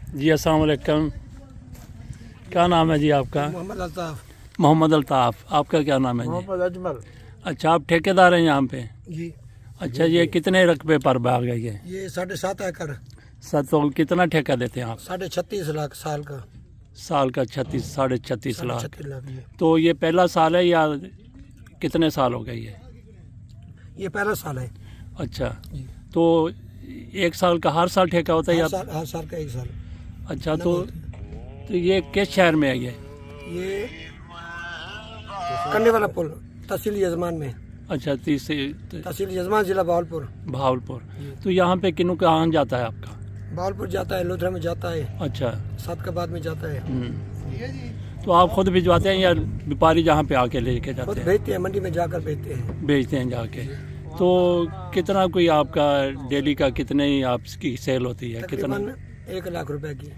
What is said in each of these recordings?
जी अस्सलाम वालेकुम। क्या नाम है जी आपका? मोहम्मद अल्ताफ। मोहम्मद अल्ताफ। आपका क्या नाम है जी? मोहम्मद अजमल। अच्छा, आप ठेकेदार हैं यहाँ पे? जी। अच्छा, ये कितने रकबे पर बाग है ये? 7.5 एकड़। तो कितना ठेका देते हैं आप? 36.5 लाख साल का। साल का 36 लाख। 36 लाख तो ये पहला साल है या कितने साल हो गए ये पहला साल है। अच्छा, तो एक साल का हर साल ठेका होता है या? हर साल का 1 साल। अच्छा, तो ये किस शहर में है ये कंडे वाला पुल, तहसील यजमान में। अच्छा, तहसील यजमान, जिला भावलपुर। तो यहाँ पे किन्नू कहाँ जाता है आपका? भावलपुर जाता है, लोधरा में जाता है। अच्छा, सादकाबाद में जाता है। तो आप खुद भिजवाते हैं या व्यापारी जहाँ पे आके लेके जाते हैं? भेजते हैं, मंडी में जाकर बेचते हैं जाके। तो कितना कोई आपका डेली का कितने ही आपकी सेल होती है? कितना? 1 लाख रुपए की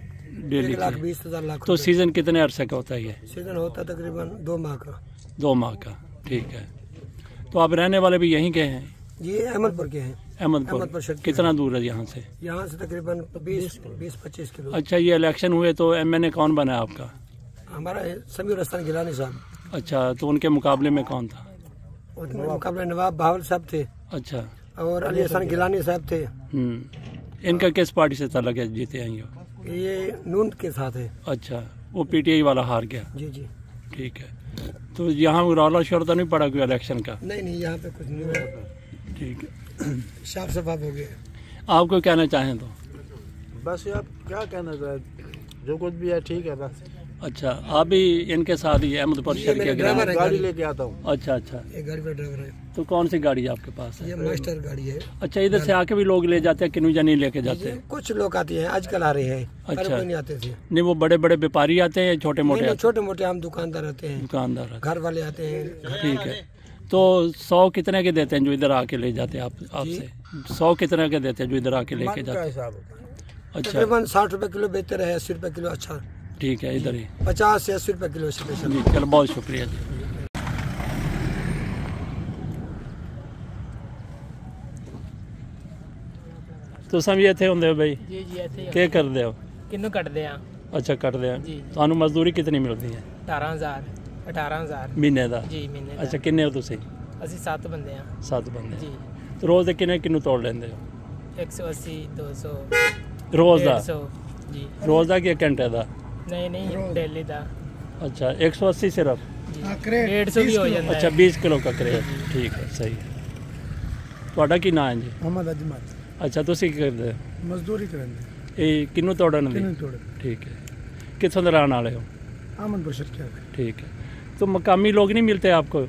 डेली 1,20,000 लाख। तो सीजन कितने अरसे का होता है ये? सीजन होता है तकरीबन 2 माह का। 2 माह का, ठीक है। तो आप रहने वाले भी यहीं के हैं? ये अहमदपुर के हैं। अहमदपुर कितना दूर है यहाँ से? यहाँ से तकरीबन 20-25 किलो। अच्छा, ये इलेक्शन हुए तो MNA कौन बना आपका? हमारा समीर हसन गिलानी साहब। अच्छा, तो उनके मुकाबले में कौन था? उनके मुकाबले नवाब बावल साहब थे। अच्छा, और अली हसन गिलानी साहब थे। इनका किस पार्टी से ताल्लुक है, जीते हैं ये नून के साथ है। अच्छा, वो PTI वाला हार गया। जी। ठीक है। तो यहाँ रौला शोर तो नहीं पड़ा कोई इलेक्शन का? नहीं, यहाँ पे कुछ नहीं हुआ। ठीक है, साफ सफाई हो गया। आपको कहना चाहें तो? बस आप क्या कहना चाहें, जो कुछ भी है ठीक है बस। अच्छा, आप भी इनके साथ ही अहमदपुर शहर के? गाड़ी लेके आता हूँ। अच्छा, ये गाड़ी का ड्राइवर है। तो कौन सी गाड़ी आपके पास है? ये मास्टर गाड़ी है। अच्छा, इधर से आके भी लोग ले जाते हैं, किन्नू नहीं लेके जाते? कुछ लोग आते हैं, आजकल आ रहे हैं। अच्छा, नहीं आते थे। नहीं, वो बड़े बड़े व्यापारी आते हैं, छोटे मोटे? छोटे मोटे हम दुकानदार आते हैं। दुकानदार घर वाले आते हैं। ठीक है। तो 100 कितने के देते हैं जो इधर आके ले जाते हैं आपसे? 100 कितने के देते हैं जो इधर आके लेके जाते हैं? अच्छा, तकरीबन 60 रुपए किलो बेचते रहे, 80 रुपए किलो। अच्छा, ठीक है, इधर ही 50 से 80 रुपए किलो स्पेशल। जी, चलो, बहुत शुक्रिया जी। तुम भी इतने होंगे भाई? जी क्या करते हो? किन्नू कटते हैं। अच्छा, कटते हैं। जी। ਤੁਹਾਨੂੰ ਮਜ਼ਦੂਰੀ ਕਿੰਨੀ ਮਿਲਦੀ ਹੈ? 18,000 ਮਹੀਨੇ ਦਾ? ਜੀ, ਮਹੀਨੇ ਦਾ। ਅੱਛਾ, ਕਿੰਨੇ ਹੋ ਤੁਸੀਂ? ਅਸੀਂ 7 ਬੰਦੇ ਹਾਂ। 7 ਬੰਦੇ ਜੀ। ਤੇ ਰੋਜ਼ ਦੇ ਕਿੰਨੇ ਤੋੜ ਲੈਂਦੇ ਹੋ? 180, 200 ਰੋਜ਼ ਦਾ? 150 ਜੀ। ਰੋਜ਼ ਦਾ ਕਿ ਘੰਟੇ ਦਾ? नहीं डेली ਦਾ। अच्छा, 180 सिर्फ? 150 भी हो जाता है। अच्छा, 20 किलो का करेट। ठीक है, सही है। ਤੁਹਾਡਾ ਕੀ ਨਾਮ ਹੈ ਜੀ? मोहम्मद अजमल। ਅੱਛਾ, ਤੁਸੀਂ ਕੀ ਕਰਦੇ ਹੋ? मजदूरी करेंगे। ਇਹ ਕਿੰਨੂ ਤੋੜਨ ਦੀ? ठीक है। कितों के रहने वाले हो? अहमदपुर शर्किया। ठीक है। तो मकामी लोग नहीं मिलते आपको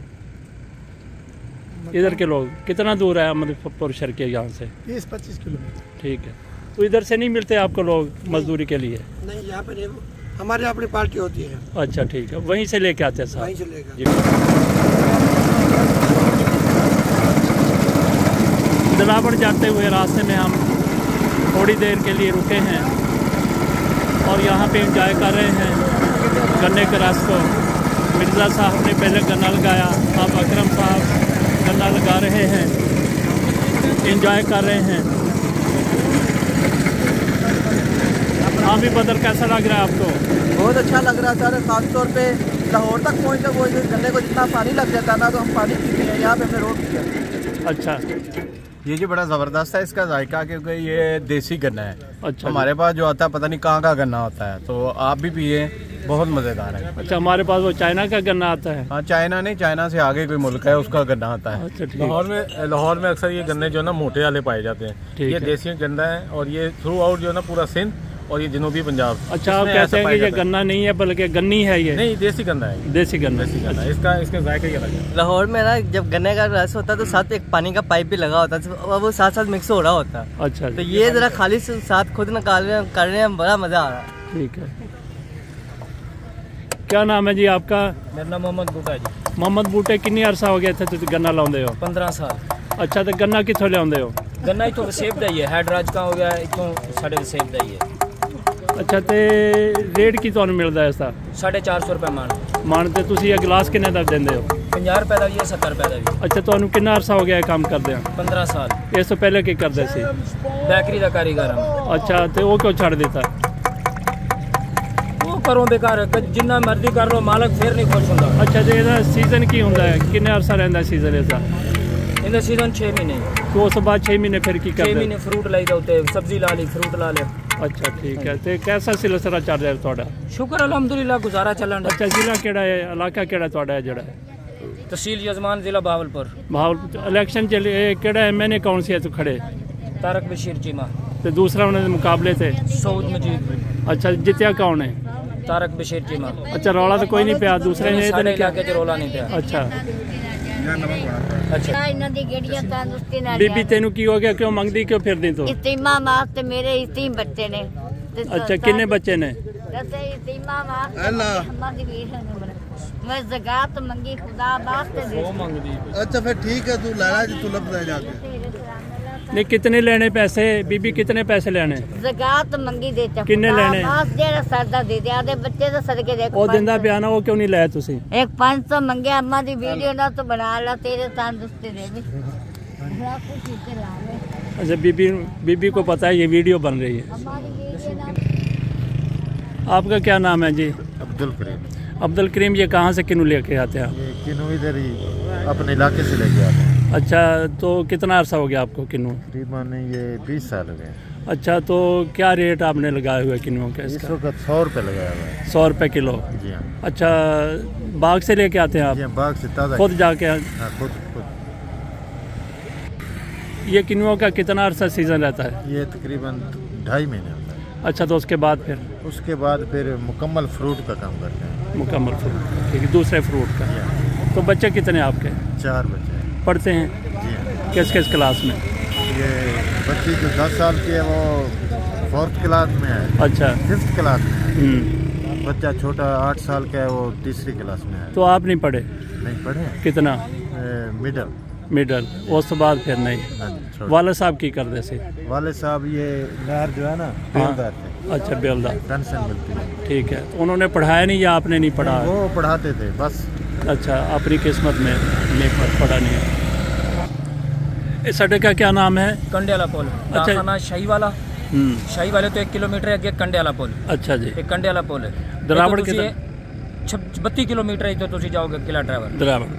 इधर के लोग? कितना दूर है अहमदपुर शर्किया यहाँ से? 20-25 किलोमीटर। ठीक है। तो इधर से नहीं मिलते आपको लोग मजदूरी के लिए? नहीं, यहाँ पे हमारे अपनी पार्टी होती है। अच्छा, ठीक है, वहीं से लेके आते हैं साहब? वहीं से लेकर। जलावड़ जाते हुए रास्ते में हम थोड़ी देर के लिए रुके हैं और यहाँ पे एंजॉय कर रहे हैं गन्ने के रस को। मिर्ज़ा साहब ने पहले गन्ना लगाया, अब अकरम साहब गन्ना लगा रहे हैं, एंजॉय कर रहे हैं। हाँ भी बदर, कैसा लग रहा है आपको? बहुत अच्छा लग रहा है सर। खासतौर पे लाहौर तक पहुँचने को गन्ने को जितना पानी लग जाता ना, तो हम पानी पीते हैं, यहाँ पे हमने रोक दिया। अच्छा, ये जी बड़ा ज़बरदस्त है इसका जायका, क्योंकि ये देसी गन्ना है। अच्छा, हमारे पास जो आता है पता नहीं कहाँ का गन्ना होता है, तो आप भी पिए, बहुत मज़ेदार है। अच्छा, हमारे पास वो चाइना का गन्ना आता है? हाँ, चाइना नहीं, चाइना से आगे कोई मुल्क है उसका गन्ना आता है। अच्छा, ठीक। लाहौर में अक्सर ये गन्ने जो ना मोटे वाले पाए जाते हैं। ये देसी गन्ना है और ये थ्रू आउट जो है ना पूरा सिंध और ये जनूबी पंजाब। अच्छा, आप कहते हैं कि ये गन्ना नहीं है बल्कि गन्नी है? ये नहीं, देसी गन्ना है। देसी गन्ना। इसका जायका ही अलग है। लाहौर में ना जब गन्ने का रस होता है तो साथ एक पानी का पाइप भी लगा होता है, वो साथ साथ मिक्स हो रहा होता है। अच्छा, तो ये जरा खाली साथ खुद निकाल रहे हैं, कर रहे हैं, बड़ा मजा आ रहा है। ठीक है। क्या नाम है जी आपका? मेरा नाम मोहम्मद बूटा जी। मोहम्मद बूटे, कितनी अरसा हो गया थे गन्ना लाते हो? 15 साल। अच्छा, तो गन्ना कितों लियाते हो? गन्ना इतों वसेब का ही है, हैडराज का हो गया, इतों साढ़े वसेब का ही है। अच्छा, तो रेट की ਤੁਹਾਨੂੰ ਮਿਲਦਾ ਇਸ ਦਾ? 450 रुपए मान। मान ਤੇ ਤੁਸੀਂ ਇਹ ਗਲਾਸ ਕਿੰਨੇ ਦਾ ਦਿੰਦੇ ਹੋ? 50 रुपए का भी है, 70 रुपए का भी। अच्छा, ਤੁਹਾਨੂੰ ਕਿੰਨਾ ਅਰਸਾ ਹੋ ਗਿਆ ਇਹ ਕੰਮ ਕਰਦੇ ਆ? 15 साल। ਇਸ ਤੋਂ ਪਹਿਲੇ ਕੀ ਕਰਦੇ ਸੀ? बेकरी का कारीगर हम। अच्छा, तो वो क्यों छड़ देता? करो बेकार जिन्ना मर्जी कर लो मालक फिर नहीं खुश होंगे। अच्छा तो ਇਹਦਾ ਸੀਜ਼ਨ ਕੀ ਹੁੰਦਾ ਹੈ, ਕਿੰਨੇ ਅਰਸਾ ਰਹਿੰਦਾ ਸੀਜ਼ਨ ਇਹਦਾ? ਇਹਦਾ ਸੀਜ਼ਨ 6 ਮਹੀਨੇ। तो उस बाद 6 महीने फिर की 6 करते? ਮਹੀਨੇ ਫਰੂਟ ਲਾਈਦਾ ਉੱਤੇ ਸਬਜ਼ੀ ਲਾ ਲਈ ਫਰੂਟ ਲਾ ਲਿਆ। अच्छा ठीक है। तो कैसा सिलसिला चल रहा है ਤੁਹਾਡਾ? ਸ਼ੁਕਰ ਅਲਹਮਦੁਲਿਲਾ ਗੁਜ਼ਾਰਾ ਚੱਲਣ ਡਿਆ। अच्छा ਜ਼ਿਲ੍ਹਾ ਕਿਹੜਾ ਹੈ, ਇਲਾਕਾ ਕਿਹੜਾ ਤੁਹਾਡਾ ਹੈ ਜਿਹੜਾ? तहसील यजमान जिला बहावलपुर। भावलपुर इलेक्शन चले ਕਿਹੜਾ ਐਮਐਨਏ कौन सी है तो खड़े? तारक बशीर चीमा। तो दूसरा उन्होंने मुकाबले थे सऊद मजीद। अच्छा जितया कौन है? तारक बशीर चीमा। अच्छा रौला तो कोई नहीं पिया दूसरे ने साढ़े इलाके च रौला नहीं पिया। अच्छा अच्छा ਇਹਨਾਂ ਦੀ ਗੇੜੀਆਂ ਤੰਦਰੁਸਤੀ ਨਾਲ बीबी तेनू की हो गया, क्यों मंगदी क्यों फिरदी तू? ਇਤੀਮਾਂ ਵਾਸਤੇ ਮੇਰੇ ਇਤੀਮ ਬੱਚੇ ਨੇ ਤੇ अच्छा किन्ने बच्चे ने? ਦੱਸੇ ਇਤੀਮਾਂ ਵਾਸਤੇ ਅੰਮਾ ਦੀ ਵੀਰ ਨੂੰ ਮੈਂ ਜ਼ਕਾਤ ਮੰਗੀ ਖੁਦਾ ਵਾਸਤੇ ਦੇ अच्छा फिर ठीक है, तू लाला जी तू लब रह जाके नहीं कितने लेने पैसे बीबी, कितने पैसे लेने? ਜ਼ਕਾਤ ਮੰਗੀ ਦੇ ਚੱਕ ਕਿੰਨੇ ਲੈਣੇ? ਬਸ ਜਿਹੜਾ ਸਰਦਾ ਦੇ ਦਿਆ ਦੇ ਬੱਚੇ ਦਾ ਸਦਕੇ ਦੇ ਉਹ ਦਿੰਦਾ ਪਿਆ ਨਾ, ਉਹ ਕਿਉਂ ਨਹੀਂ ਲਾਇਆ ਤੁਸੀਂ? ਇੱਕ 500 ਮੰਗਿਆ ਅੰਮਾ ਦੀ ਵੀਡੀਓ ਨਾਲ ਤਾਂ ਬਣਾ ਲਾ ਤੇਰੇ ਤੰਦਰੁਸਤੀ ਦੇ ਵੀ ਬੜਾ ਕੁਝ ਇੱਥੇ ਲਾ ਲੈ अच्छा बीबी को पता है ये वीडियो बन रही है। ਅੰਮਾ ਦੀ ਵੀਡੀਓ ਨਾਲ आपका क्या नाम है जी? अब्दुल करीम। अब्दुल करीम, ये कहाँ से किन्नू लेके आते हैं? ये किन्नू इधर ही अपने इलाके से लेके आते हैं। अच्छा तो कितना अरसा हो गया आपको किन्नू? तकरीबन ये 20 साल हो गए। अच्छा तो क्या रेट आपने लगाए हुए किन्नुओं का इस इसका? वक्त 100 रुपये लगाया हुआ है। 100 रुपये किलो। जी हाँ। अच्छा बाग से लेके आते हैं जी आप? हाँ, बाग से ताज़ा। खुद जाके? हाँ खुद। ये किन्नुओं का कितना अरसा सीज़न रहता है? ये तकरीबन 2.5 महीने होता है। अच्छा तो उसके बाद फिर उसके बाद फिर मुकम्मल फ्रूट का काम करते हैं। मुकम्मल फ्रूट, ठीक है, दूसरे फ्रूट का। जी हाँ। तो बच्चे कितने आपके 4 बच्चे हैं। पढ़ते हैं? जी हाँ। किस किस क्लास में? ये बच्ची जो 10 साल की है वो 4th क्लास में है। अच्छा 5th क्लास में है। हम्म। बच्चा छोटा 8 साल का है, वो 3री क्लास में है। तो आप नहीं पढ़े? नहीं पढ़े। कितना? मिडल। मिडल। उस बाद फिर नहीं? हाँ जी, छोटा। वाले साहब की कर दे से? वाले साहब ये नहर जो है ना बेलदार थे। अच्छा बेलदार, पेंशन मिलती है। ठीक है। तो उन्होंने पढ़ाया नहीं या आपने नहीं पढ़ा? वो पढ़ाते थे बस। अच्छा अपनी किस्मत में नहीं पढ़ा नहीं है। इस अड्डे का क्या नाम है? कंडे वाला पुल। अच्छा। खाना शाही वाला। शाही वाले तो 1 किलोमीटर अगे कंडे वाला पुल। अच्छा जी। एक कंडे वाला पुल है। दरावड़ के 32 किलोमीटर ही तो तुसी जाओगे किला ड्राइवर। दरावड़